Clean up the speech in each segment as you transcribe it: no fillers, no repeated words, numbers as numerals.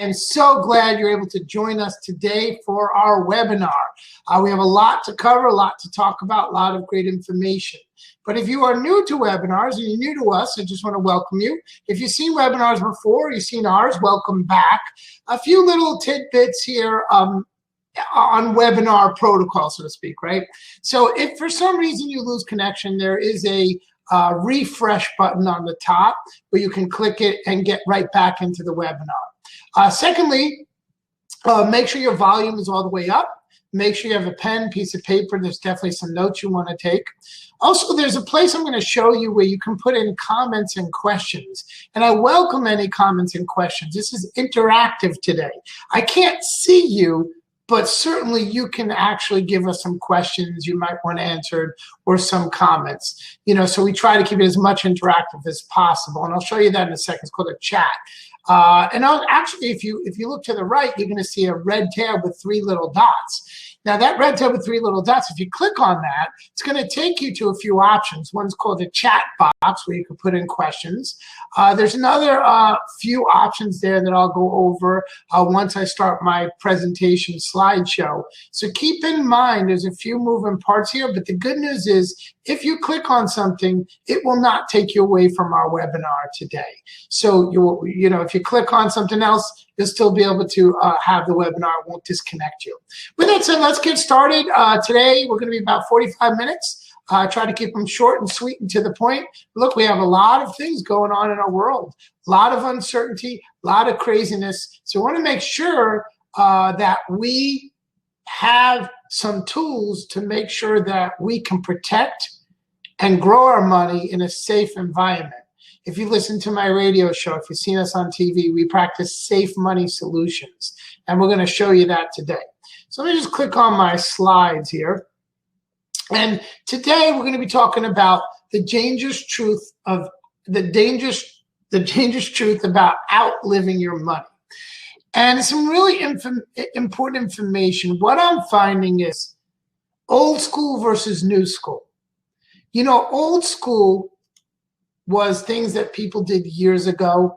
am so glad you're able to join us today for our webinar. We have a lot to cover, a lot to talk about, a lot of great information. But if you are new to webinars and you're new to us, I just want to welcome you. If you've seen webinars before, you've seen ours, welcome back. A few little tidbits here on webinar protocol, so to speak, right? So if for some reason you lose connection, there is a refresh button on the top where you can click it and get right back into the webinar. Secondly, make sure your volume is all the way up. Make sure you have a pen, piece of paper. There's definitely some notes you want to take. Also, there's a place I'm going to show you where you can put in comments and questions. And I welcome any comments and questions. This is interactive today. I can't see you, but certainly you can actually give us some questions you might want answered or some comments. You know, so we try to keep it as much interactive as possible. And I'll show you that in a second. It's called a chat. And actually, if you look to the right, you're going to see a red tab with 3 little dots. Now, that red tab with 3 little dots, if you click on that, it's going to take you to a few options. One's called a chat box where you can put in questions. There's another few options there that I'll go over once I start my presentation slideshow. So keep in mind, there's a few moving parts here, but the good news is if you click on something, it will not take you away from our webinar today. So you know, if you click on something else, you'll still be able to have the webinar. It won't disconnect you. With that said, let's get started. Today, we're going to be about 45 minutes. Try to keep them short and sweet and to the point. Look, we have a lot of things going on in our world, a lot of uncertainty, a lot of craziness. So we want to make sure that we have some tools to make sure that we can protect and grow our money in a safe environment. If you listen to my radio show, if you've seen us on TV, we practice safe money solutions. And we're going to show you that today. So let me just click on my slides here. And today we're going to be talking about the dangerous truth about outliving your money. And some really important information. What I'm finding is old school versus new school. You know, old school was things that people did years ago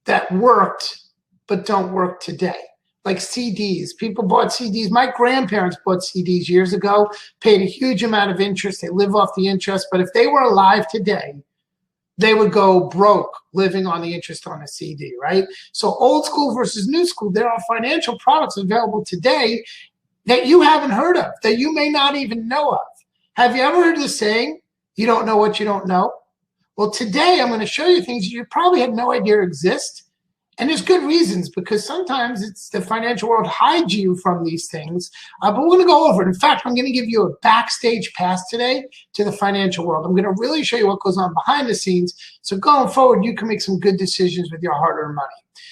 that worked but don't work today. Like CDs. People bought CDs. My grandparents bought CDs years ago, paid a huge amount of interest. They live off the interest. But if they were alive today, they would go broke living on the interest on a CD, right? So old school versus new school, there are financial products available today that you haven't heard of, that you may not even know of. Have you ever heard the saying, you don't know what you don't know? Well, today I'm going to show you things you probably had no idea exist. And there's good reasons, because sometimes it's the financial world hides you from these things. But we're going to go over it. In fact, I'm going to give you a backstage pass today to the financial world. I'm going to really show you what goes on behind the scenes. So going forward, you can make some good decisions with your hard-earned money.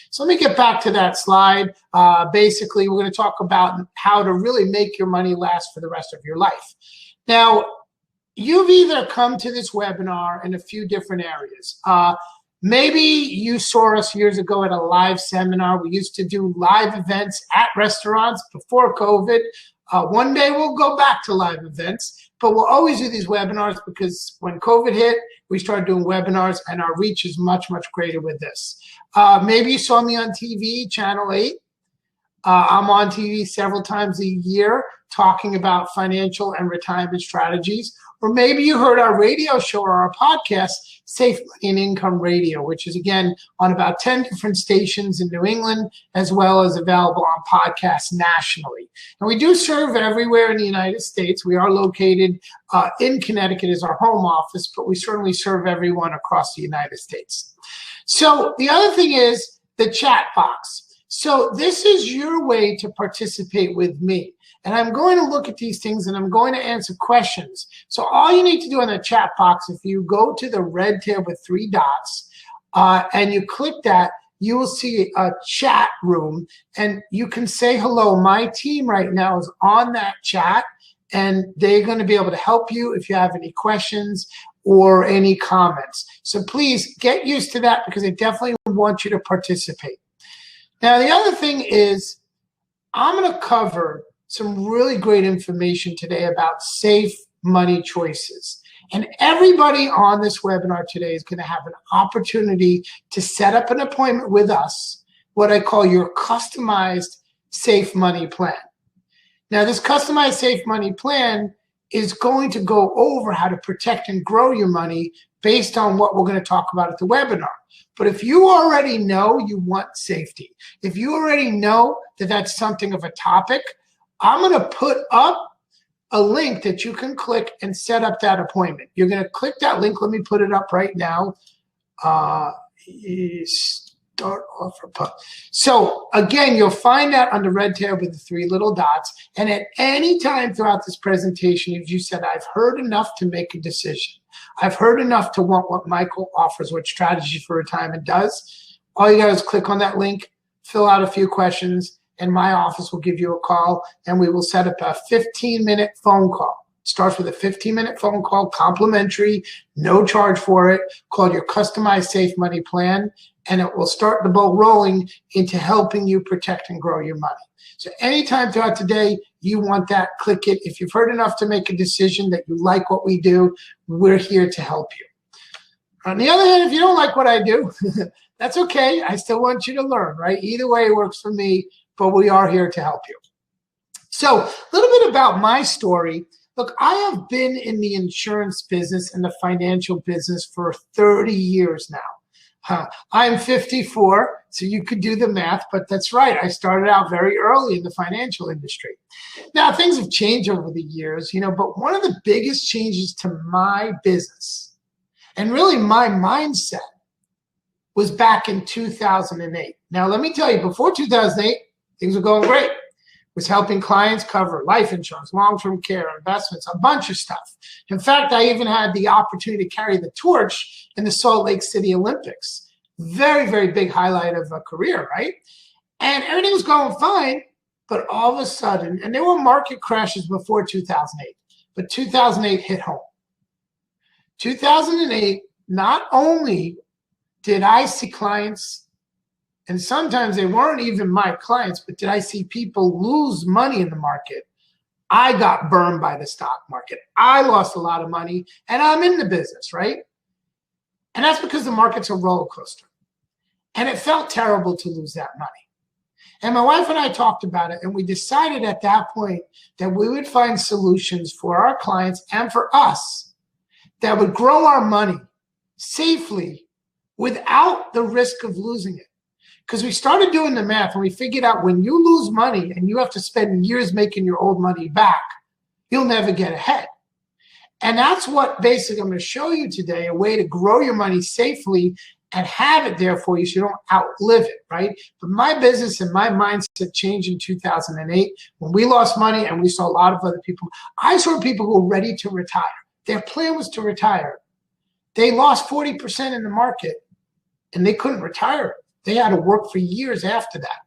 So let me get back to that slide. Basically, we're going to talk about how to really make your money last for the rest of your life. Now, you've either come to this webinar in a few different areas. Maybe you saw us years ago at a live seminar. We used to do live events at restaurants before COVID. One day we'll go back to live events, but we'll always do these webinars because when COVID hit, we started doing webinars and our reach is much, much greater with this. Maybe you saw me on TV, Channel 8. I'm on TV several times a year talking about financial and retirement strategies. Or maybe you heard our radio show or our podcast, Safe Money and Income Radio, which is, again, on about 10 different stations in New England, as well as available on podcasts nationally. And we do serve everywhere in the United States. We are located in Connecticut as our home office, but we certainly serve everyone across the United States. So the other thing is the chat box. So this is your way to participate with me. And I'm going to look at these things and I'm going to answer questions. So all you need to do in the chat box, if you go to the red tab with 3 dots and you click that, you will see a chat room and you can say hello. My team right now is on that chat and they're going to be able to help you if you have any questions or any comments. So please get used to that because I definitely want you to participate. Now, the other thing is I'm going to cover some really great information today about safe money choices. And everybody on this webinar today is going to have an opportunity to set up an appointment with us what I call your customized safe money plan. Now, this customized safe money plan is going to go over how to protect and grow your money based on what we're going to talk about at the webinar. But if you already know you want safety, if you already know that that's something of a topic, I'm going to put up a link that you can click and set up that appointment. You're going to click that link. Let me put it up right now. Start offer. So again, you'll find that on the red tab with the 3 little dots. And at any time throughout this presentation, if you said, I've heard enough to make a decision, I've heard enough to want what Michael offers, what Strategy for Retirement does, all you got is click on that link, fill out a few questions, and my office will give you a call, and we will set up a 15-minute phone call. It starts with a 15-minute phone call, complimentary, no charge for it, called your Customized Safe Money Plan, and it will start the ball rolling into helping you protect and grow your money. So anytime throughout the day you want that, click it. If you've heard enough to make a decision that you like what we do, we're here to help you. On the other hand, if you don't like what I do, that's okay. I still want you to learn, right? Either way works for me, but we are here to help you. So a little bit about my story. Look, I have been in the insurance business and the financial business for 30 years now. I'm 54, so you could do the math, but that's right. I started out very early in the financial industry. Now, things have changed over the years, but one of the biggest changes to my business and really my mindset was back in 2008. Now, let me tell you, before 2008, things were going great. Was helping clients cover life insurance, long-term care, investments, a bunch of stuff. In fact, I even had the opportunity to carry the torch in the Salt Lake City Olympics. Very, very big highlight of a career, right? And everything was going fine, but all of a sudden, and there were market crashes before 2008, but 2008 hit home. 2008, not only did I see clients, and sometimes they weren't even my clients, but did I see people lose money in the market? I got burned by the stock market. I lost a lot of money, and I'm in the business, right? And that's because the market's a roller coaster. And it felt terrible to lose that money. And my wife and I talked about it, and we decided at that point that we would find solutions for our clients and for us that would grow our money safely without the risk of losing it. Because we started doing the math and we figured out when you lose money and you have to spend years making your old money back, you'll never get ahead. And that's what basically I'm going to show you today, a way to grow your money safely and have it there for you so you don't outlive it, right? But my business and my mindset changed in 2008 when we lost money and we saw a lot of other people. I saw people who were ready to retire. Their plan was to retire. They lost 40% in the market and they couldn't retire. They had to work for years after that.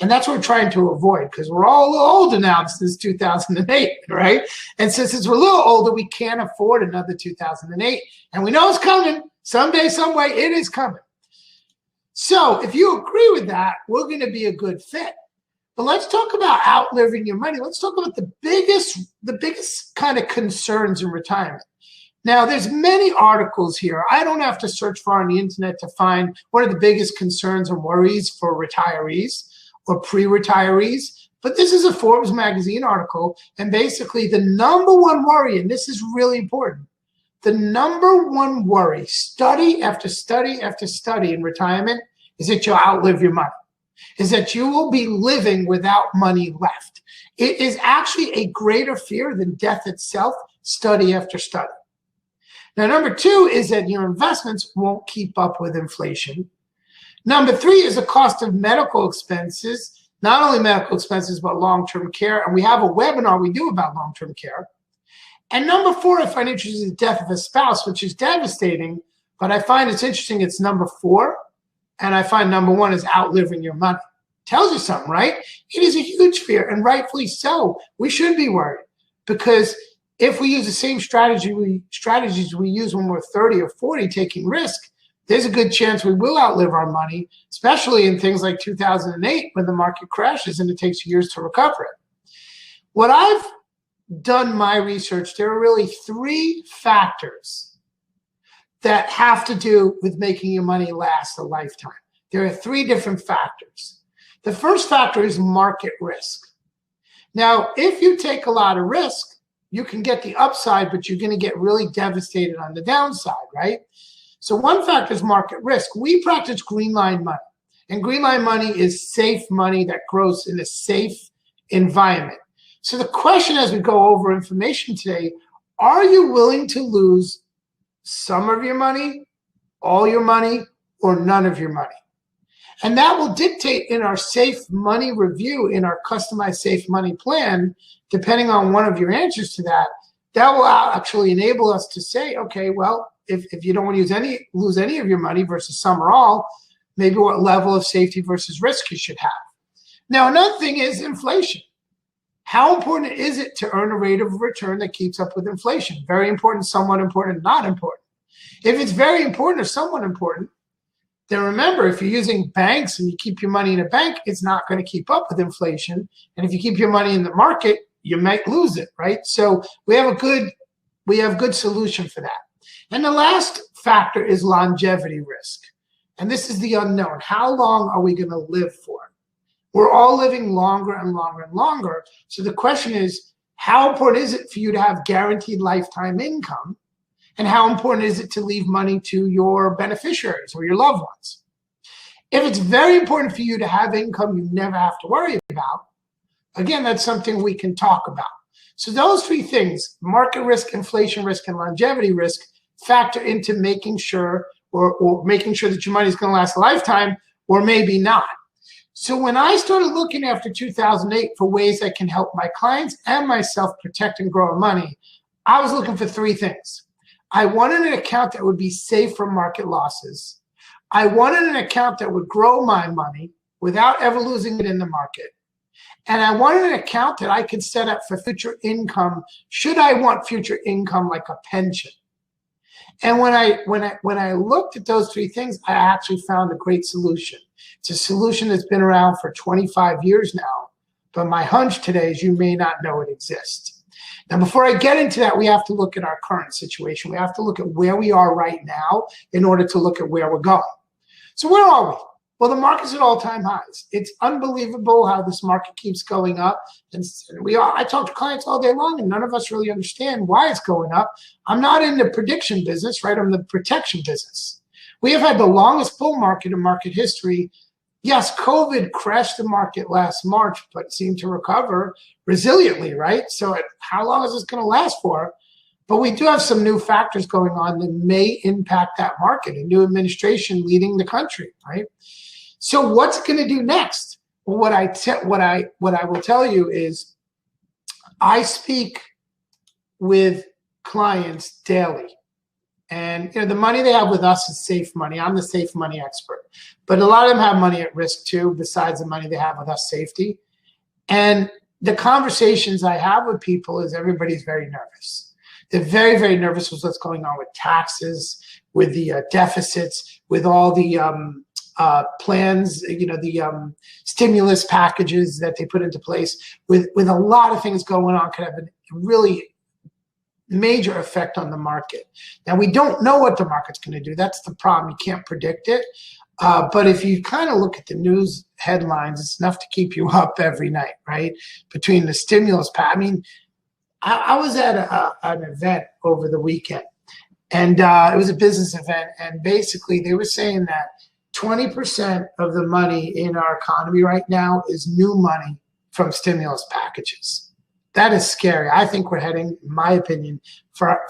And that's what we're trying to avoid because we're all a little older now since 2008, right? And since we're a little older, we can't afford another 2008. And we know it's coming. Someday, some way, it is coming. So if you agree with that, we're going to be a good fit. But let's talk about outliving your money. Let's talk about the biggest kind of concerns in retirement. Now, there's many articles here. I don't have to search far on the internet to find what are the biggest concerns and worries for retirees or pre-retirees. But this is a Forbes magazine article, and basically the number one worry, and this is really important, the number one worry, study after study after study in retirement, is that you'll outlive your money, is that you will be living without money left. It is actually a greater fear than death itself, study after study. Now, number two is that your investments won't keep up with inflation. Number three is the cost of medical expenses, not only medical expenses, but long-term care. And we have a webinar we do about long-term care. And number four, I find interesting, is the death of a spouse, which is devastating. But I find it's interesting, it's number four. And I find number one is outliving your money. Tells you something, right? It is a huge fear, and rightfully so. We should be worried because if we use the same strategies we use when we're 30 or 40 taking risk, there's a good chance we will outlive our money, especially in things like 2008 when the market crashes and it takes years to recover it. What I've done my research, there are really three factors that have to do with making your money last a lifetime. there are three different factors. The first factor is market risk. Now, if you take a lot of risk, you can get the upside, but you're going to get really devastated on the downside, right? So one factor is market risk. We practice green line money, and green line money is safe money that grows in a safe environment. So the question as we go over information today, are you willing to lose some of your money, all your money, or none of your money? And that will dictate in our safe money review, in our customized safe money plan, depending on one of your answers to that, that will actually enable us to say, okay, well, if you don't want to lose any of your money versus some or all, maybe what level of safety versus risk you should have. Now, another thing is inflation. How important is it to earn a rate of return that keeps up with inflation? Very important, somewhat important, not important. If it's very important or somewhat important, then remember, if you're using banks and you keep your money in a bank, it's not going to keep up with inflation. And if you keep your money in the market, you might lose it, right? So we have a good solution for that. And the last factor is longevity risk. And this is the unknown. How long are we going to live for? We're all living longer and longer and longer. So the question is, how important is it for you to have guaranteed lifetime income? And how important is it to leave money to your beneficiaries or your loved ones? If it's very important for you to have income you never have to worry about, again, that's something we can talk about. So those three things, market risk, inflation risk, and longevity risk, factor into making sure or making sure that your money is going to last a lifetime, or maybe not. So when I started looking after 2008 for ways I can help my clients and myself protect and grow our money, I was looking for three things. I wanted an account that would be safe from market losses. I wanted an account that would grow my money without ever losing it in the market. And I wanted an account that I could set up for future income should I want future income like a pension. And when I looked at those three things, I actually found a great solution. It's a solution that's been around for 25 years now, but my hunch today is you may not know it exists. Now, before I get into that, we have to look at our current situation. We have to look at where we are right now in order to look at where we're going. So where are we? Well, the market's at all-time highs. It's unbelievable how this market keeps going up. And I talk to clients all day long, and none of us really understand why it's going up. I'm not in the prediction business, right? I'm in the protection business. We have had the longest bull market in market history. Yes, COVID crashed the market last March, but it seemed to recover resiliently, right? So how long is this going to last for? But we do have some new factors going on that may impact that market. A new administration leading the country, right? So what's going to do next? Well, what I will tell you is I speak with clients daily. And the money they have with us is safe money. I'm the safe money expert. But a lot of them have money at risk too, besides the money they have with us, safety. And the conversations I have with people is everybody's very nervous. They're very, very nervous with what's going on with taxes, with the deficits, with all the plans, the stimulus packages that they put into place, with a lot of things going on could have a really major effect on the market. Now, we don't know what the market's going to do. That's the problem. You can't predict it. But if you kind of look at the news headlines, it's enough to keep you up every night, right? Between the stimulus package. I mean, I was at an event over the weekend, and it was a business event, and basically they were saying that 20% of the money in our economy right now is new money from stimulus packages. That is scary. I think we're heading, in my opinion, for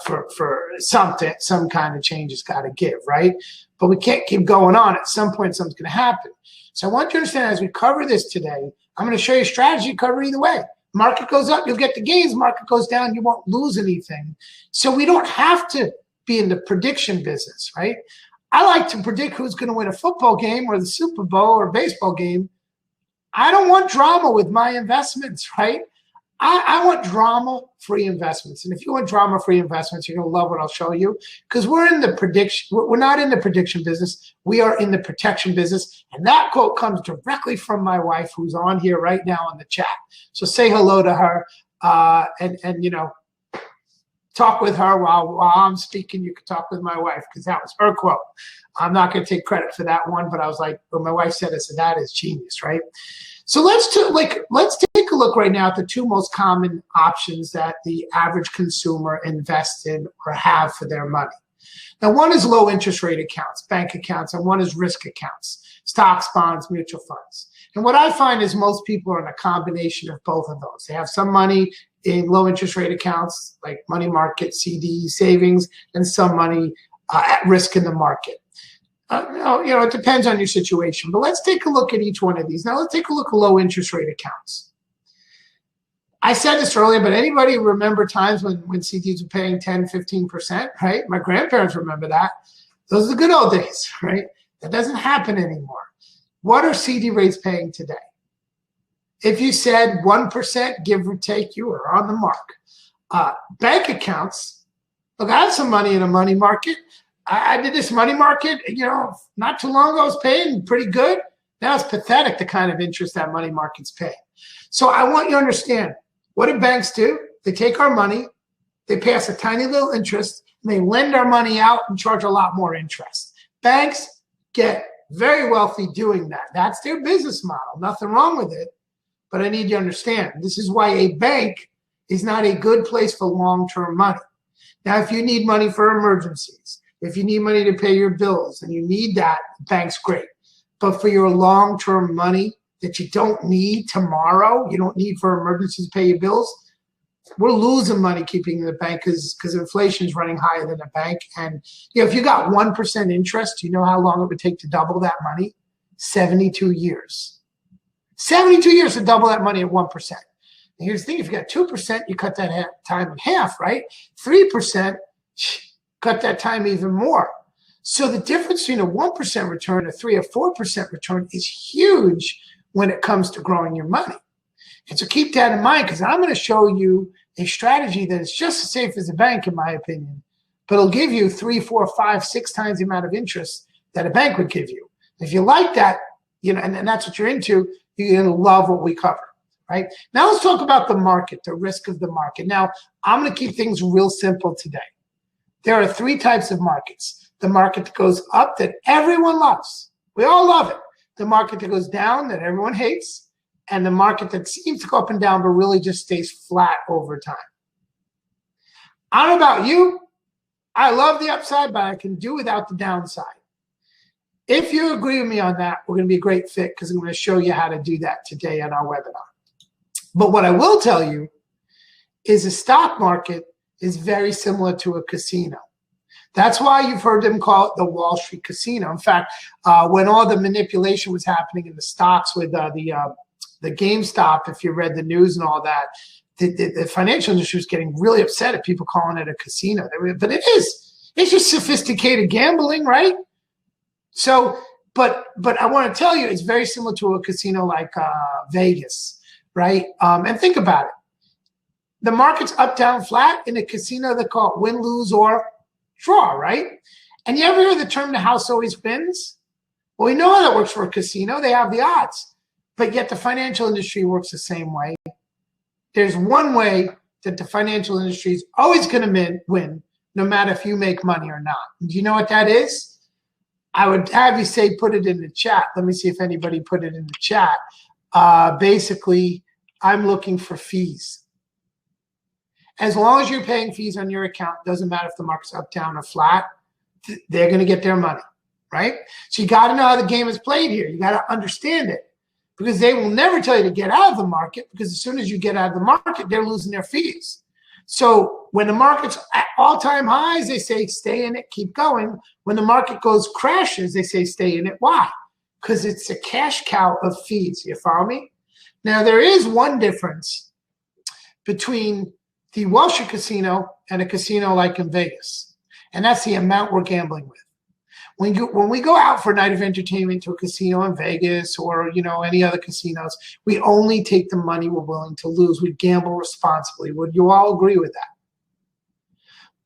something, some kind of change has got to give, right? But we can't keep going on. At some point, something's going to happen. So I want you to understand, as we cover this today, I'm going to show you a strategy to cover either way. Market goes up, you'll get the gains. Market goes down, you won't lose anything. So we don't have to be in the prediction business, right? I like to predict who's going to win a football game or the Super Bowl or baseball game. I don't want drama with my investments, right? I want drama-free investments. And if you want drama-free investments, you're going to love what I'll show you, because we're in the prediction. We're not in the prediction business. We are in the protection business. And that quote comes directly from my wife, who's on here right now in the chat. So say hello to her and talk with her while I'm speaking. You could talk with my wife, because that was her quote. I'm not going to take credit for that one, but I was like, when my wife said it, I said, that is genius, right? So let's take a look right now at the two most common options that the average consumer invests in or have for their money. Now, one is low interest rate accounts, bank accounts, and one is risk accounts, stocks, bonds, mutual funds. And what I find is most people are in a combination of both of those. They have some money in low interest rate accounts like money market, CD, savings, and some money at risk in the market. It depends on your situation, but let's take a look at each one of these. Now let's take a look at low interest rate accounts. I said this earlier, but anybody remember times when CDs were paying 10, 15%, right? My grandparents remember that. Those are the good old days, right? That doesn't happen anymore. What are CD rates paying today? If you said 1%, give or take, you are on the mark. Bank accounts, look, I have some money in a money market. I did this money market, not too long ago. I was paying pretty good. Now it's pathetic, the kind of interest that money markets pay. So I want you to understand, what do banks do? They take our money, they pay us a tiny little interest, and they lend our money out and charge a lot more interest. Banks get very wealthy doing that. That's their business model. Nothing wrong with it. But I need you to understand, this is why a bank is not a good place for long-term money. Now, if you need money for emergencies, if you need money to pay your bills and you need that, the bank's great. But for your long-term money that you don't need tomorrow, you don't need for emergencies to pay your bills, we're losing money keeping in the bank because inflation is running higher than a bank. And if you got 1% interest, you know how long it would take to double that money? 72 years. 72 years to double that money at 1%. And here's the thing, if you got 2%, you cut that time in half, right? 3%, cut that time even more. So the difference between a 1% return, a 3 or 4% return is huge when it comes to growing your money. And so keep that in mind, because I'm going to show you a strategy that is just as safe as a bank, in my opinion, but it'll give you 3, 4, 5, 6 times the amount of interest that a bank would give you. If you like that, and that's what you're into, you're going to love what we cover, right? Now let's talk about the market, the risk of the market. Now, I'm going to keep things real simple today. There are 3 types of markets. The market that goes up that everyone loves. We all love it. The market that goes down that everyone hates. And the market that seems to go up and down but really just stays flat over time. I don't know about you. I love the upside, but I can do without the downside. If you agree with me on that, we're going to be a great fit, because I'm going to show you how to do that today on our webinar. But what I will tell you is a stock market is very similar to a casino. That's why you've heard them call it the Wall Street Casino. In fact, when all the manipulation was happening in the stocks with the GameStop, if you read the news and all that, the financial industry was getting really upset at people calling it a casino. But it is. It's just sophisticated gambling, right? So, but I want to tell you, it's very similar to a casino like Vegas, right? And think about it. The market's up, down, flat. In a casino, they call it win, lose, or draw, right? And you ever hear the term the house always wins? Well, we know how that works for a casino. They have the odds. But yet the financial industry works the same way. There's one way that the financial industry is always going to win, no matter if you make money or not. Do you know what that is? I would have you say, put it in the chat. Let me see if anybody put it in the chat. Basically, I'm looking for fees. As long as you're paying fees on your account, doesn't matter if the market's up, down, or flat, they're going to get their money, right? So you got to know how the game is played here. You got to understand it, because they will never tell you to get out of the market, because as soon as you get out of the market, they're losing their fees. So when the market's at all-time highs, they say, stay in it, keep going. When the market crashes, they say, stay in it. Why? Because it's a cash cow of fees. You follow me? Now, there is one difference between the Wall Street casino and a casino like in Vegas, and that's the amount we're gambling with. When we go out for a night of entertainment to a casino in Vegas or any other casinos, we only take the money we're willing to lose. We gamble responsibly. Would you all agree with that?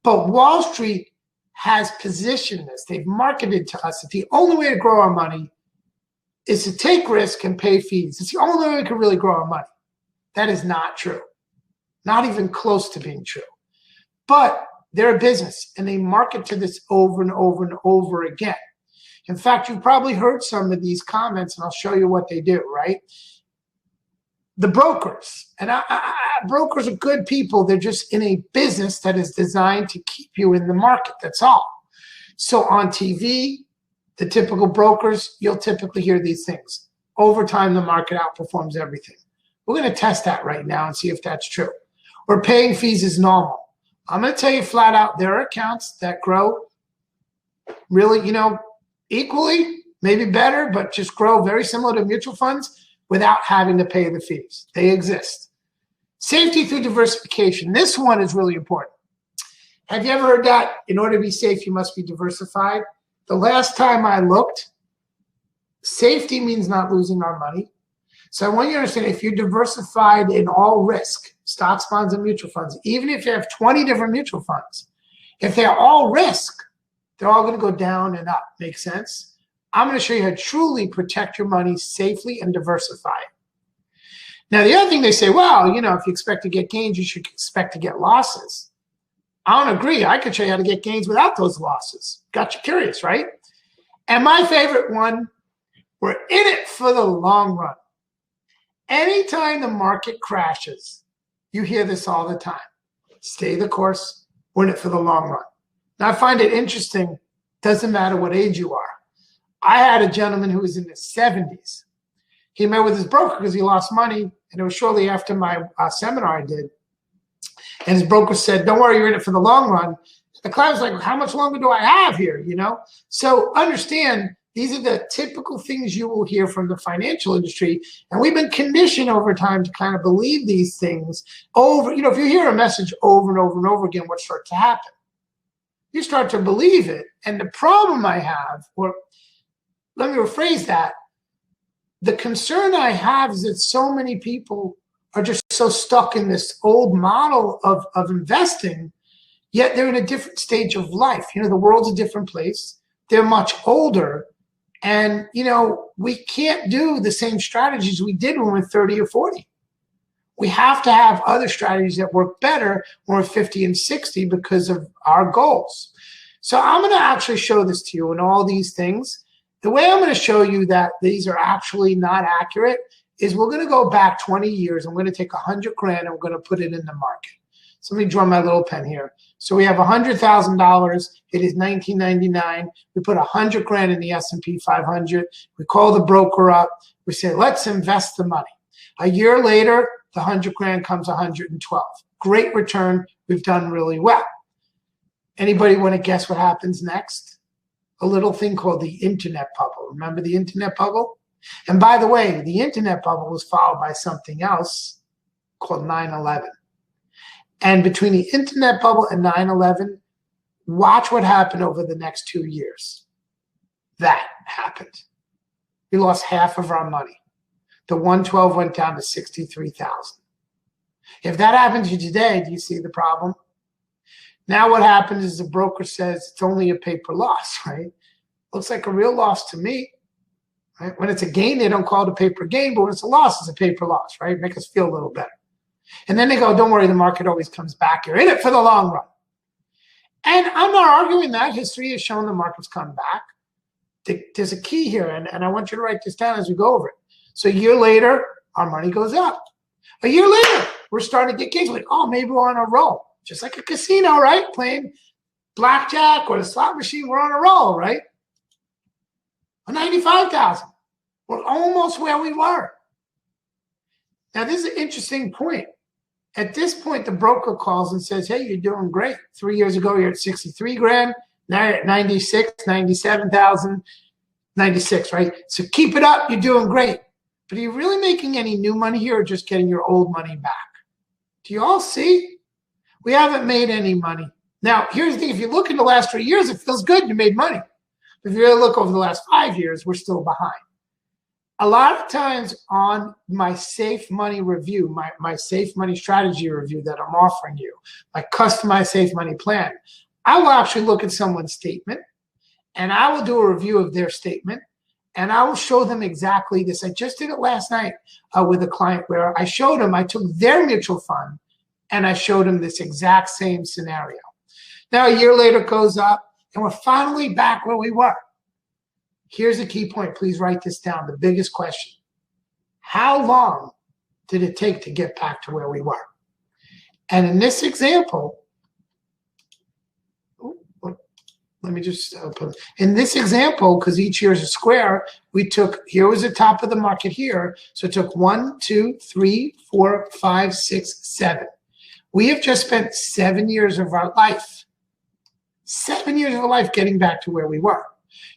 But Wall Street has positioned this. They've marketed to us that the only way to grow our money is to take risk and pay fees. It's the only way we can really grow our money. That is not true. Not even close to being true. But they're a business and they market to this over and over and over again. In fact, you've probably heard some of these comments, and I'll show you what they do, right? The brokers, and brokers are good people. They're just in a business that is designed to keep you in the market. That's all. So on TV, the typical brokers, you'll typically hear these things. Over time, the market outperforms everything. We're going to test that right now and see if that's true. Or paying fees is normal. I'm going to tell you flat out, there are accounts that grow really, equally, maybe better, but just grow very similar to mutual funds without having to pay the fees. They exist. Safety through diversification. This one is really important. Have you ever heard that in order to be safe, you must be diversified? The last time I looked, safety means not losing our money. So I want you to understand, if you're diversified in all risk, stocks, bonds, and mutual funds, even if you have 20 different mutual funds, if they're all risk, they're all going to go down and up. Make sense? I'm going to show you how to truly protect your money safely and diversify it. Now, the other thing they say, well, if you expect to get gains, you should expect to get losses. I don't agree. I could show you how to get gains without those losses. Got you curious, right? And my favorite one, we're in it for the long run. Anytime the market crashes, you hear this all the time. Stay the course. We're in it for the long run. Now, I find it interesting. Doesn't matter what age you are. I had a gentleman who was in his 70s. He met with his broker because he lost money, and it was shortly after my seminar I did. And his broker said, don't worry, you're in it for the long run. The client was like, how much longer do I have here, So understand, these are the typical things you will hear from the financial industry. And we've been conditioned over time to kind of believe these things over. If you hear a message over and over and over again, what starts to happen? You start to believe it. And the problem I have, or let me rephrase that, the concern I have is that so many people are just so stuck in this old model of investing, yet they're in a different stage of life. The world's a different place. They're much older. And, we can't do the same strategies we did when we're 30 or 40. We have to have other strategies that work better when we're 50 and 60 because of our goals. So I'm going to actually show this to you and all these things. The way I'm going to show you that these are actually not accurate is we're going to go back 20 years. I'm going to take 100 grand and we're going to put it in the market. So let me draw my little pen here. So we have $100,000. It is 1999. We put 100 grand in the S&P 500. We call the broker up. We say, let's invest the money. A year later, the 100 grand comes 112. Great return. We've done really well. Anybody want to guess what happens next? A little thing called the internet bubble. Remember the internet bubble? And by the way, the internet bubble was followed by something else called 9/11. And between the internet bubble and 9/11, watch what happened over the next 2 years. That happened. We lost half of our money. The 112 went down to 63,000. If that happened to you today, do you see the problem? Now what happens is the broker says it's only a paper loss, right? Looks like a real loss to me. Right? When it's a gain, they don't call it a paper gain, but when it's a loss, it's a paper loss, right? Make us feel a little better. And then they go, don't worry, the market always comes back. You're in it for the long run. And I'm not arguing that. History has shown the markets come back. There's a key here, and I want you to write this down as we go over it. So a year later, our money goes up. A year later, we're starting to get gains. Like, oh, maybe we're on a roll. Just like a casino, right? Playing blackjack or the slot machine, we're on a roll, right? 95,000. We're almost where we were. Now, this is an interesting point. At this point, the broker calls and says, hey, you're doing great. 3 years ago, you're at 63 grand. Now you're at 96, 97,000, 96, right? So keep it up. You're doing great. But are you really making any new money here or just getting your old money back? Do you all see? We haven't made any money. Now, here's the thing. If you look in the last 3 years, it feels good. You made money. If you really look over the last 5 years, we're still behind. A lot of times on my safe money review, my safe money strategy review that I'm offering you, my customized safe money plan, I will actually look at someone's statement and I will do a review of their statement and I will show them exactly this. I just did it last night with a client where I showed them, I took their mutual fund And I showed him this exact same scenario. Now, a year later goes up, and we're finally back where we were. Here's a key point. Please write this down. The biggest question. How long did it take to get back to where we were? And in this example, let me just put in this example, because each year is a square, we took, here was the top of the market here. So it took 1, 2, 3, 4, 5, 6, 7. We have just spent 7 years of our life, 7 years of our life getting back to where we were.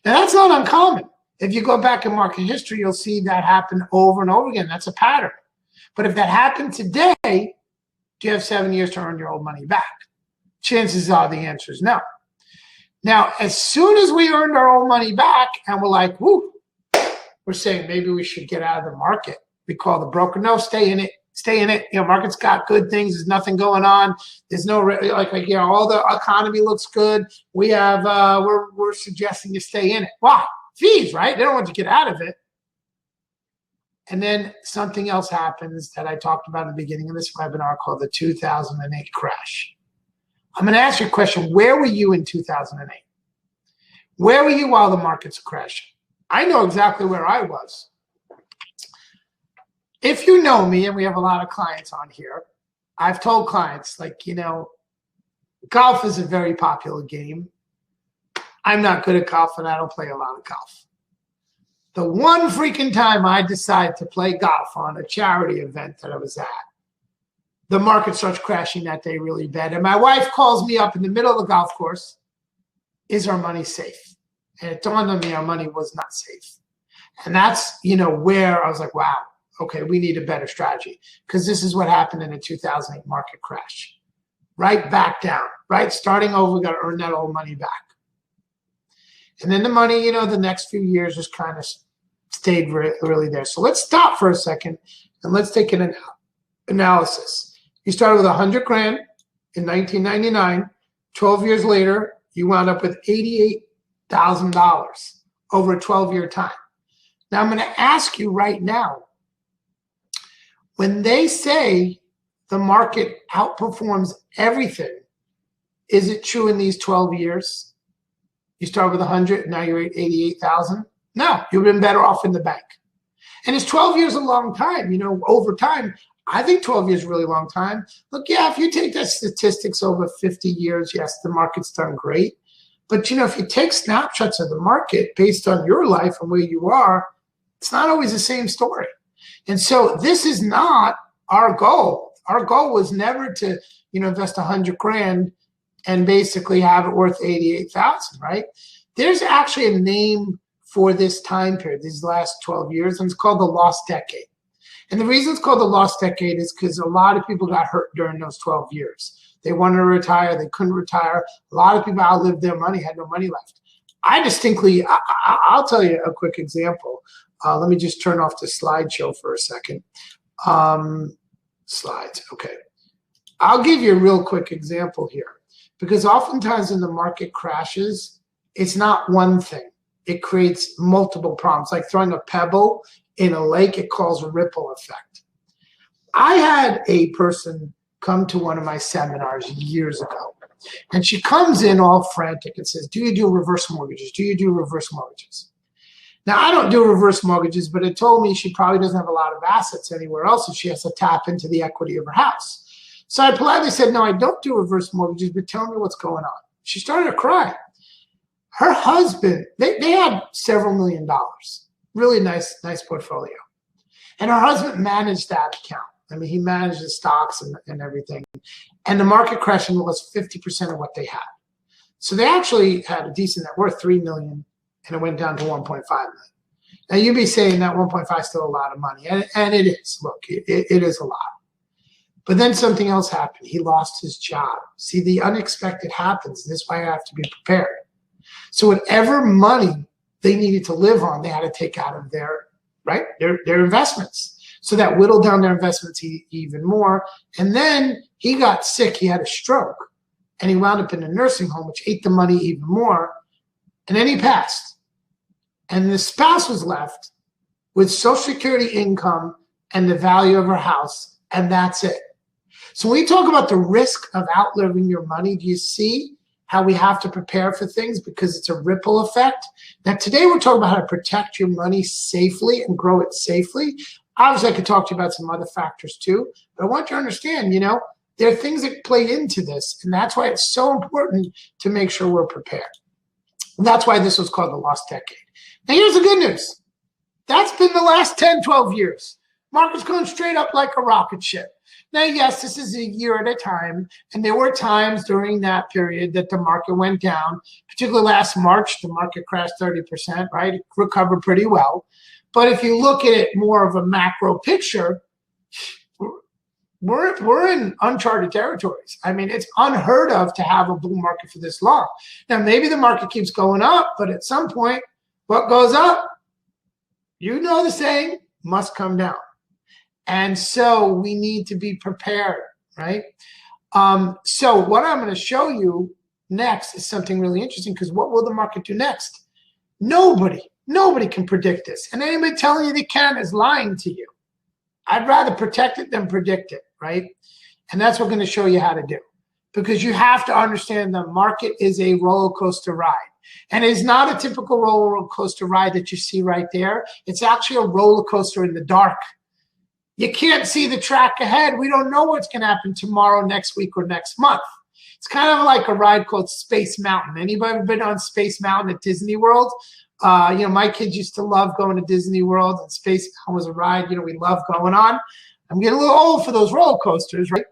Now, that's not uncommon. If you go back in market history, you'll see that happen over and over again. That's a pattern. But if that happened today, do you have 7 years to earn your old money back? Chances are the answer is no. Now, as soon as we earned our old money back and we're like, whoo, we're saying maybe we should get out of the market. We call the broker, no, stay in it. Stay in it. You know, market's got good things. There's nothing going on. There's no, you know, all the economy looks good. We have, we're suggesting you stay in it. Why? Fees, right? They don't want you to get out of it. And then something else happens that I talked about in the beginning of this webinar called the 2008 crash. I'm going to ask you a question. Where were you in 2008? Where were you while the markets crashing? I know exactly where I was. If you know me, and we have a lot of clients on here, I've told clients, like, you know, golf is a very popular game. I'm not good at golf, and I don't play a lot of golf. The one freaking time I decide to play golf on a charity event that I was at, the market starts crashing that day really bad. And my wife calls me up in the middle of the golf course, is our money safe? And it dawned on me our money was not safe. And that's, you know, where I was like, wow, okay, we need a better strategy. Because this is what happened in the 2008 market crash. Right back down, right? Starting over, we got to earn that old money back. And then the money, you know, the next few years just kind of stayed really there. So let's stop for a second and let's take an analysis. You started with 100 grand in 1999. 12 years later, you wound up with $88,000 over a 12-year time. Now, I'm going to ask you right now, when they say the market outperforms everything, is it true in these 12 years? You start with 100, and now you're at 88,000? No, you've been better off in the bank. And is 12 years a long time? You know, over time, I think 12 years is a really long time. Look, yeah, if you take the statistics over 50 years, yes, the market's done great. But, you know, if you take snapshots of the market based on your life and where you are, it's not always the same story. And so this is not our goal. Our goal was never to, you know, invest 100 grand and basically have it worth 88,000, right? There's actually a name for this time period, these last 12 years, and it's called the lost decade. And the reason it's called the lost decade is because a lot of people got hurt during those 12 years. They wanted to retire, they couldn't retire. A lot of people outlived their money, had no money left. I distinctly, I'll tell you a quick example. Let me just turn off the slideshow for a second. Slides, okay. I'll give you a real quick example here, because oftentimes when the market crashes, it's not one thing. It creates multiple problems, like throwing a pebble in a lake, it causes a ripple effect. I had a person come to one of my seminars years ago, and she comes in all frantic and says, do you do reverse mortgages? Do you do reverse mortgages? Now, I don't do reverse mortgages, but it told me she probably doesn't have a lot of assets anywhere else, and she has to tap into the equity of her house. So I politely said, no, I don't do reverse mortgages, but tell me what's going on. She started to cry. Her husband, they had several $1 million. Really nice portfolio. And her husband managed that account. I mean, he managed the stocks and everything. And the market crashing was 50% of what they had. So they actually had a decent net worth, $3 million, and it went down to 1.5 million. Now you'd be saying that 1.5 is still a lot of money. And it is. Look, it is a lot. But then something else happened. He lost his job. See, the unexpected happens. This is why I have to be prepared. So whatever money they needed to live on, they had to take out of their investments. So that whittled down their investments even more. And then he got sick. He had a stroke. And he wound up in a nursing home, which ate the money even more. And then he passed. And the spouse was left with Social Security income and the value of her house. And that's it. So when we talk about the risk of outliving your money, do you see how we have to prepare for things because it's a ripple effect? Now, today we're talking about how to protect your money safely and grow it safely. Obviously, I could talk to you about some other factors too, but I want you to understand, there are things that play into this, and that's why it's so important to make sure we're prepared. And that's why this was called the lost decade. Now, here's the good news. That's been the last 10, 12 years. Market's going straight up like a rocket ship. Now, yes, this is a year at a time, and there were times during that period that the market went down, particularly last March, the market crashed 30%, right? It recovered pretty well. But if you look at it more of a macro picture, we're in uncharted territories. I mean, it's unheard of to have a bull market for this long. Now, maybe the market keeps going up, but at some point, what goes up, the saying, must come down. And so we need to be prepared, right? So what I'm going to show you next is something really interesting, because what will the market do next? Nobody can predict this. And anybody telling you they can is lying to you. I'd rather protect it than predict it, right? And that's what we're going to show you how to do, because you have to understand the market is a roller coaster ride. And it's not a typical roller coaster ride that you see right there. It's actually a roller coaster in the dark. You can't see the track ahead. We don't know what's going to happen tomorrow, next week, or next month. It's kind of like a ride called Space Mountain. Anybody ever been on Space Mountain at Disney World? My kids used to love going to Disney World, and Space Mountain was a ride, we love going on. I'm getting a little old for those roller coasters, right?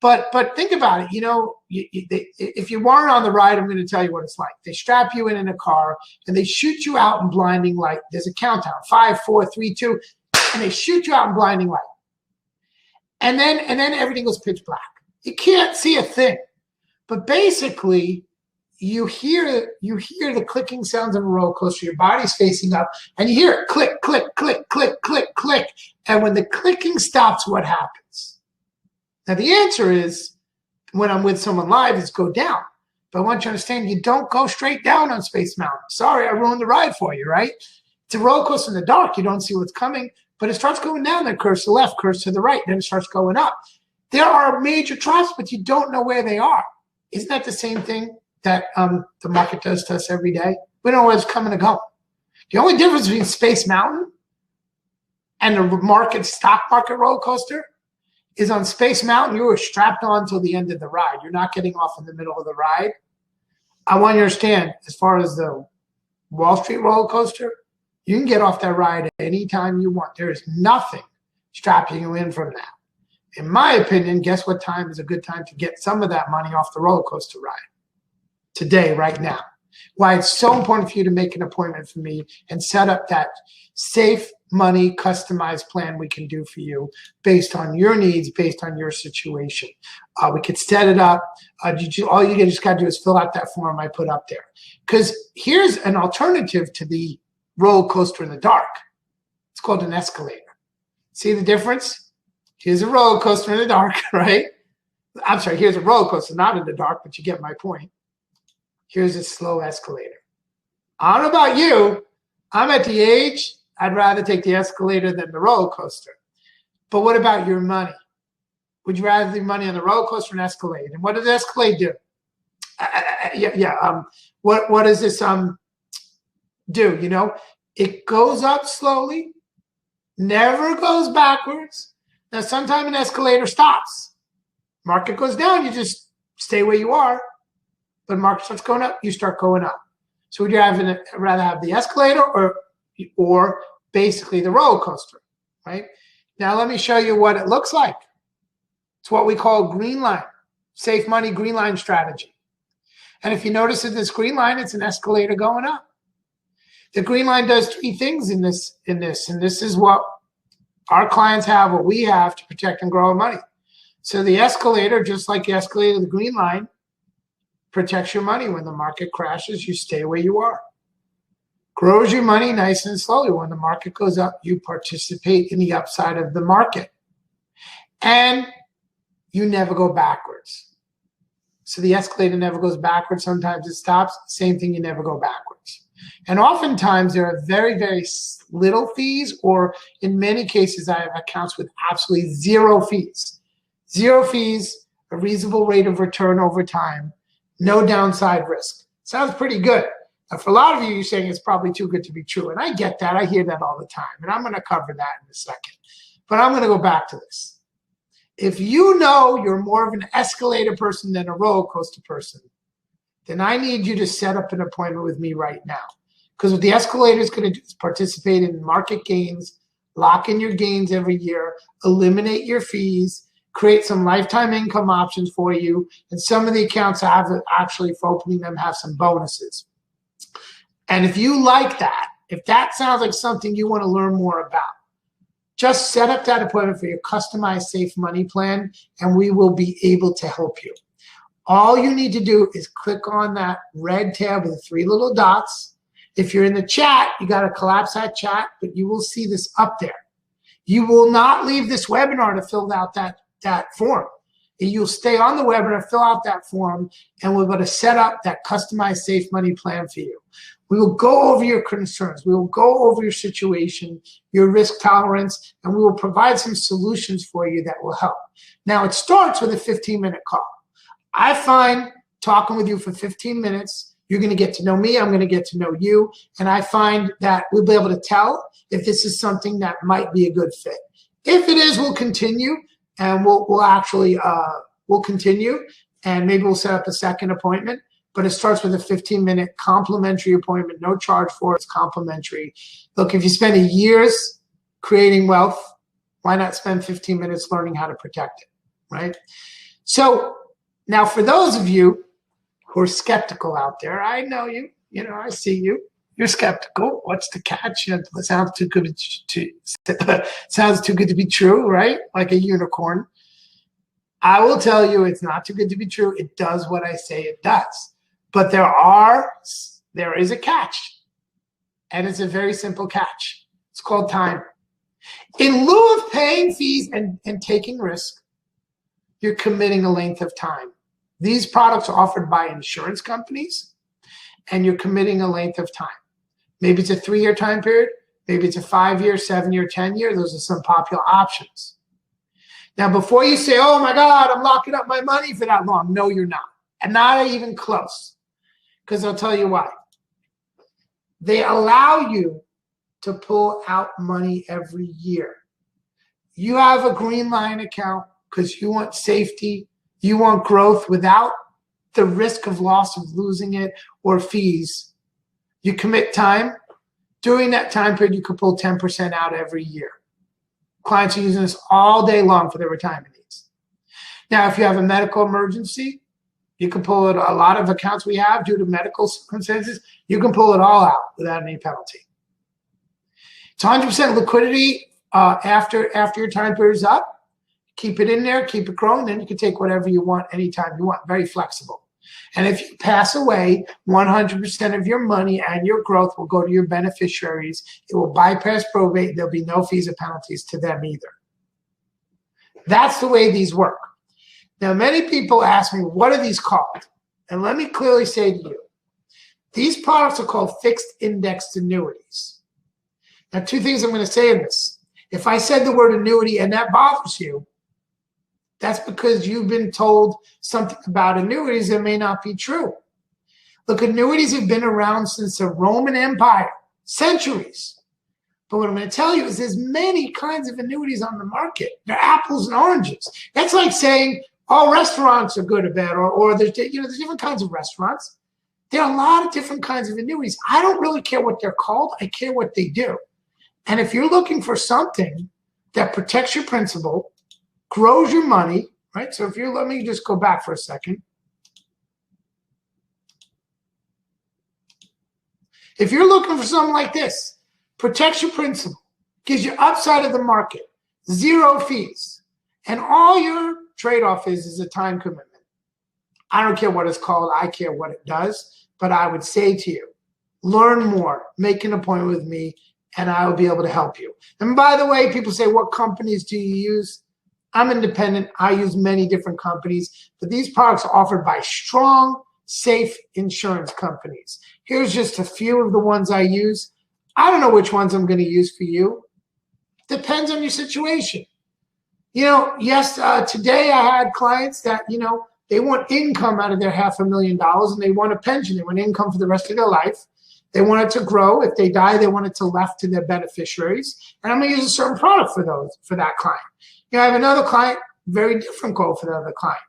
But think about it. If you weren't on the ride, I'm going to tell you what it's like. They strap you in a car, and they shoot you out in blinding light. There's a countdown, 5, 4, 3, 2. And they shoot you out in blinding light. And then everything goes pitch black. You can't see a thing. But basically, you hear the clicking sounds of a roller coaster. Your body's facing up, and you hear it click, click, click, click, click, click. And when the clicking stops, what happens? Now, the answer is, when I'm with someone live, is go down. But I want you to understand, you don't go straight down on Space Mountain. Sorry, I ruined the ride for you, right? It's a roller coaster in the dark. You don't see what's coming. But it starts going down, then curves to the left, curves to the right, then it starts going up. There are major troughs, but you don't know where they are. Isn't that the same thing that the market does to us every day? We don't know where it's coming and going. The only difference between Space Mountain and the stock market roller coaster is on Space Mountain, you are strapped on till the end of the ride. You're not getting off in the middle of the ride. I want you to understand, as far as the Wall Street roller coaster, you can get off that ride anytime you want. There is nothing strapping you in from that. In my opinion, guess what time is a good time to get some of that money off the roller coaster ride? Today, right now. Why it's so important for you to make an appointment for me and set up that safe money customized plan we can do for you based on your needs, based on your situation. We could set it up. All you just got to do is fill out that form I put up there. Because here's an alternative to the roller coaster in the dark. It's called an escalator. See the difference? Here's a roller coaster in the dark, right? I'm sorry, here's a roller coaster, not in the dark, but you get my point. Here's a slow escalator. I don't know about you. I'm at the age, I'd rather take the escalator than the roller coaster. But what about your money? Would you rather leave money on the roller coaster or an escalator? And what does the escalator do? What does this do? It goes up slowly, never goes backwards. Now, sometimes an escalator stops. Market goes down, you just stay where you are. But market starts going up, you start going up. So would you rather have the escalator or basically the roller coaster, right? Now let me show you what it looks like. It's what we call green line, safe money green line strategy. And if you notice in this green line, it's an escalator going up. The green line does three things in this, and this is what our clients have, what we have to protect and grow our money. So the escalator, just like the escalator, the green line, protects your money. When the market crashes, you stay where you are. Grows your money nice and slowly. When the market goes up, you participate in the upside of the market. And you never go backwards. So the escalator never goes backwards. Sometimes it stops. Same thing, you never go backwards. And oftentimes there are very, very little fees, or in many cases I have accounts with absolutely zero fees. 0 fees, a reasonable rate of return over time, no downside risk. Sounds pretty good. Now, for a lot of you, you're saying it's probably too good to be true. And I get that. I hear that all the time. And I'm going to cover that in a second. But I'm going to go back to this. If you know you're more of an escalator person than a roller coaster person, then I need you to set up an appointment with me right now. Because what the escalator is going to do is participate in market gains, lock in your gains every year, eliminate your fees, create some lifetime income options for you, and some of the accounts have actually, for opening them, have some bonuses. And if you like that, if that sounds like something you want to learn more about, just set up that appointment for your customized safe money plan, and we will be able to help you. All you need to do is click on that red tab with the 3 little dots. If you're in the chat, you got to collapse that chat, but you will see this up there. You will not leave this webinar to fill out that form. You'll stay on the webinar, fill out that form, and we're going to set up that customized safe money plan for you. We will go over your concerns. We will go over your situation, your risk tolerance, and we will provide some solutions for you that will help. Now, it starts with a 15-minute call. I find talking with you for 15 minutes, you're going to get to know me, I'm going to get to know you, and I find that we'll be able to tell if this is something that might be a good fit. If it is, we'll continue, and we'll continue, and maybe we'll set up a second appointment. But it starts with a 15-minute complimentary appointment, no charge for it, it's complimentary. Look, if you spend years creating wealth, why not spend 15 minutes learning how to protect it, right? So now for those of you who are skeptical out there, I know you, I see you. You're skeptical. What's the catch? It sounds too good to be true, right? Like a unicorn. I will tell you it's not too good to be true. It does what I say it does. But there is a catch, and it's a very simple catch. It's called time. In lieu of paying fees and taking risk, you're committing a length of time. These products are offered by insurance companies, and you're committing a length of time. Maybe it's a 3-year time period. Maybe it's a 5-year, 7-year, 10-year. Those are some popular options. Now, before you say, oh, my God, I'm locking up my money for that long. No, you're not. And not even close. Because I'll tell you why. They allow you to pull out money every year. You have a green line account because you want safety, you want growth without the risk of loss of losing it or fees. You commit time. During that time period, you could pull 10% out every year. Clients are using this all day long for their retirement needs. Now, if you have a medical emergency, you can pull it. A lot of accounts we have due to medical circumstances, you can pull it all out without any penalty. It's 100% liquidity after your time period is up. Keep it in there, keep it growing, then you can take whatever you want anytime you want. Very flexible. And if you pass away, 100% of your money and your growth will go to your beneficiaries. It will bypass probate. There'll be no fees or penalties to them either. That's the way these work. Now, many people ask me, what are these called? And let me clearly say to you, these products are called fixed indexed annuities. Now, 2 things I'm going to say in this. If I said the word annuity and that bothers you, that's because you've been told something about annuities that may not be true. Look, annuities have been around since the Roman Empire, centuries. But what I'm going to tell you is there's many kinds of annuities on the market. They're apples and oranges. That's like saying all restaurants are good or bad, or there's different kinds of restaurants. There are a lot of different kinds of annuities. I don't really care what they're called. I care what they do. And if you're looking for something that protects your principal, grows your money, right? So if you're, let me just go back for a second. If you're looking for something like this, protects your principal, gives you upside of the market, 0 fees, and all your trade-off is a time commitment. I don't care what it's called. I care what it does. But I would say to you, learn more, make an appointment with me, and I will be able to help you. And by the way, people say, what companies do you use? I'm independent. I use many different companies, but these products are offered by strong, safe insurance companies. Here's just a few of the ones I use. I don't know which ones I'm going to use for you. Depends on your situation. Yes, today I had clients that, they want income out of their $500,000 and they want a pension. They want income for the rest of their life. They want it to grow. If they die, they want it to left to their beneficiaries. And I'm going to use a certain product for that client. I have another client, very different goal for the other client.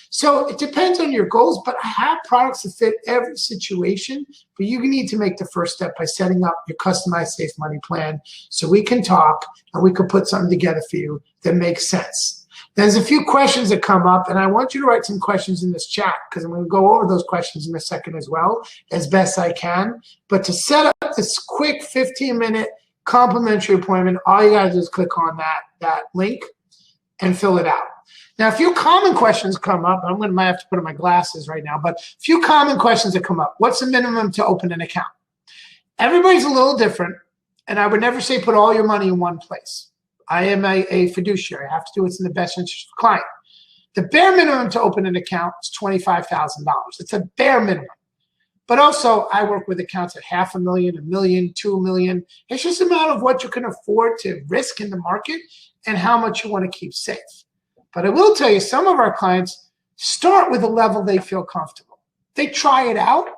So it depends on your goals, but I have products that fit every situation. But you need to make the first step by setting up your customized safe money plan so we can talk and we can put something together for you that makes sense. There's a few questions that come up, and I want you to write some questions in this chat because I'm going to go over those questions in a second as well, as best I can. But to set up this quick 15-minute complimentary appointment, all you got to do is click on that link and fill it out. Now, a few common questions come up. Might have to put on my glasses right now, but a few common questions that come up. What's the minimum to open an account? Everybody's a little different, and I would never say put all your money in one place. I am a fiduciary. I have to do what's in the best interest of the client. The bare minimum to open an account is $25,000. It's a bare minimum. But also, I work with accounts at $500,000, $1 million, $2 million. It's just a matter of what you can afford to risk in the market and how much you want to keep safe. But I will tell you, some of our clients start with a level they feel comfortable. They try it out.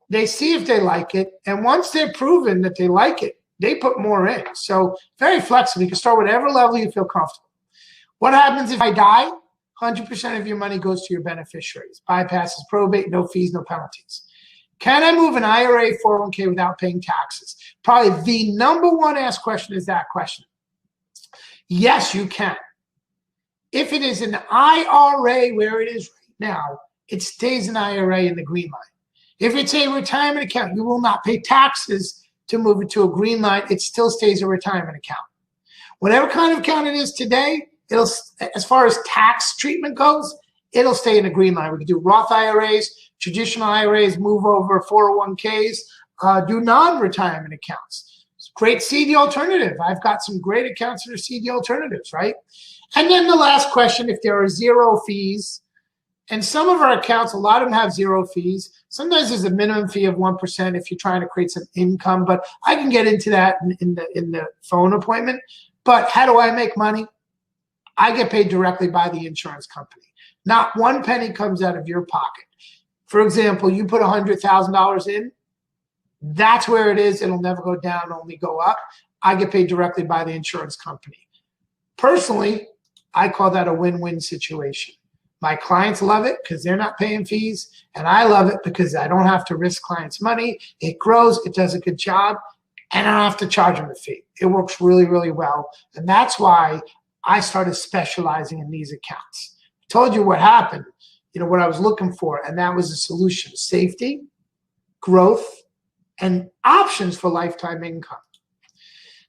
They see if they like it. And once they're proven that they like it, they put more in. So very flexible. You can start whatever level you feel comfortable. What happens if I die? 100% of your money goes to your beneficiaries. Bypasses probate, no fees, no penalties. Can I move an IRA, 401k without paying taxes? Probably the number one asked question is that question. Yes, you can. If it is an IRA where it is right now, it stays an IRA in the green line. If it's a retirement account, you will not pay taxes to move it to a green line. It still stays a retirement account. Whatever kind of account it is today, it'll, as far as tax treatment goes, it'll stay in a green line. We can do Roth IRAs, traditional IRAs, move over 401ks, do non-retirement accounts. It's a great CD alternative. I've got some great accounts that are CD alternatives, right? And then the last question, if there are zero fees, and some of our accounts, a lot of them have zero fees. Sometimes there's a minimum fee of 1% if you're trying to create some income, but I can get into that in the phone appointment. But how do I make money? I get paid directly by the insurance company. Not one penny comes out of your pocket. For example, you put $100,000 in, that's where it is. It'll never go down, only go up. I get paid directly by the insurance company. Personally, I call that a win-win situation. My clients love it because they're not paying fees, and I love it because I don't have to risk clients' money. It grows, it does a good job, and I don't have to charge them a fee. It works really, really well, and that's why I started specializing in these accounts. I told you what happened, what I was looking for, and that was a solution: safety, growth, and options for lifetime income.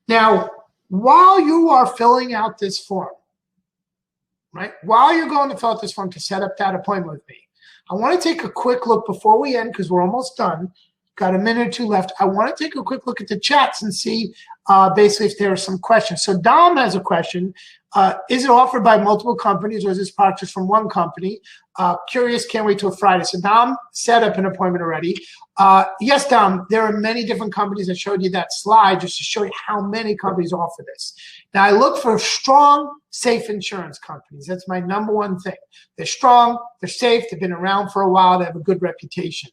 Now, while you are filling out this form, right? While you're going to fill out this form to set up that appointment with me, I want to take a quick look before we end because we're almost done. Got a minute or two left. I want to take a quick look at the chats and see basically if there are some questions. So Dom has a question. Is it offered by multiple companies or is this product just from one company? Curious, can't wait till Friday. So Dom set up an appointment already. Yes, Dom, there are many different companies. I showed you that slide just to show you how many companies offer this. Now, I look for strong, safe insurance companies. That's my number one thing. They're strong, they're safe, they've been around for a while, they have a good reputation.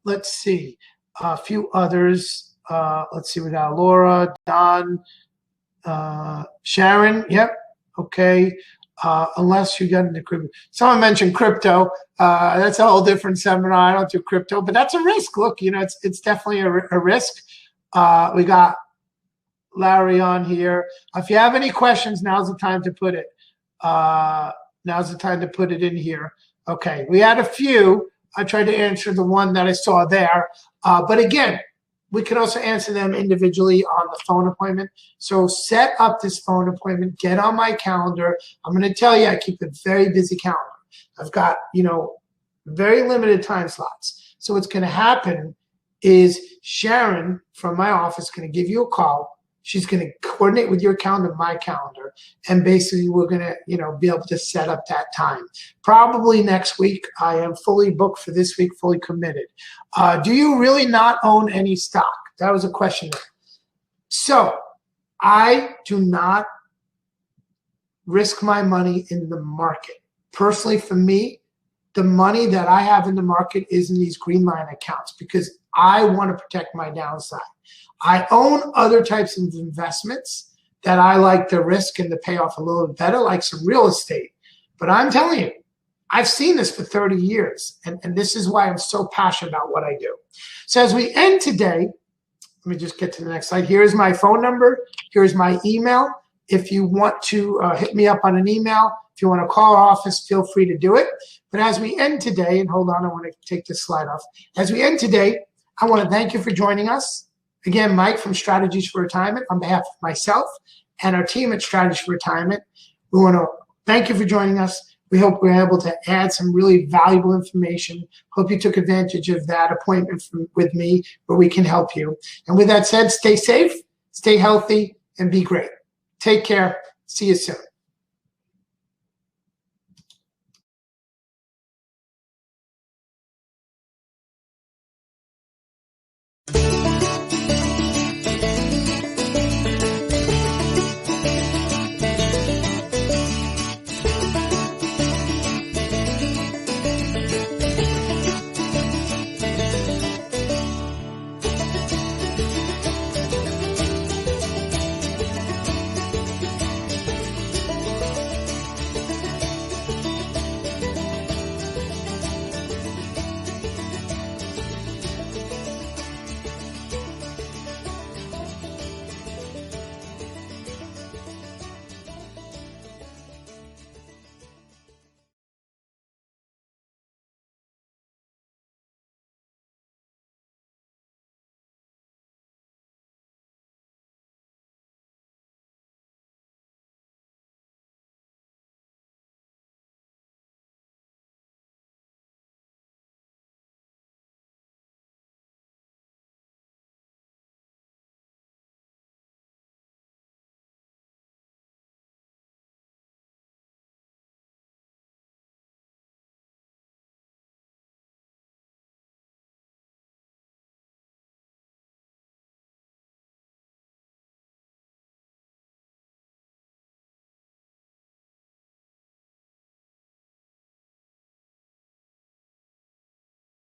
Let's see, a few others. Let's see, we got Laura, Don, Sharon, yep, okay. Unless you got into crypto. Someone mentioned crypto. That's a whole different seminar. I don't do crypto, but that's a risk. Look, it's definitely a risk. We got Larry on here. If you have any questions, now's the time to put it. Now's the time to put it in here. Okay, we had a few. I tried to answer the one that I saw there. But again, we can also answer them individually on the phone appointment. So set up this phone appointment, get on my calendar. I'm going to tell you, I keep a very busy calendar. I've got, very limited time slots. So what's going to happen is Sharon from my office is going to give you a call. She's going to coordinate with your calendar, my calendar, and basically we're going to, be able to set up that time. Probably next week. I am fully booked for this week, fully committed. Do you really not own any stock? That was a question there. So I do not risk my money in the market. Personally, for me, the money that I have in the market is in these green line accounts because I want to protect my downside. I own other types of investments that I like the risk and the payoff a little bit better, like some real estate. But I'm telling you, I've seen this for 30 years, and this is why I'm so passionate about what I do. So as we end today, let me just get to the next slide. Here's my phone number. Here's my email. If you want to hit me up on an email, if you want to call our office, feel free to do it. But as we end today, and hold on, I want to take this slide off. As we end today, I want to thank you for joining us. Again, Mike from Strategies for Retirement, on behalf of myself and our team at Strategies for Retirement, we want to thank you for joining us. We hope we're able to add some really valuable information. Hope you took advantage of that appointment with me where we can help you. And with that said, stay safe, stay healthy, and be great. Take care. See you soon.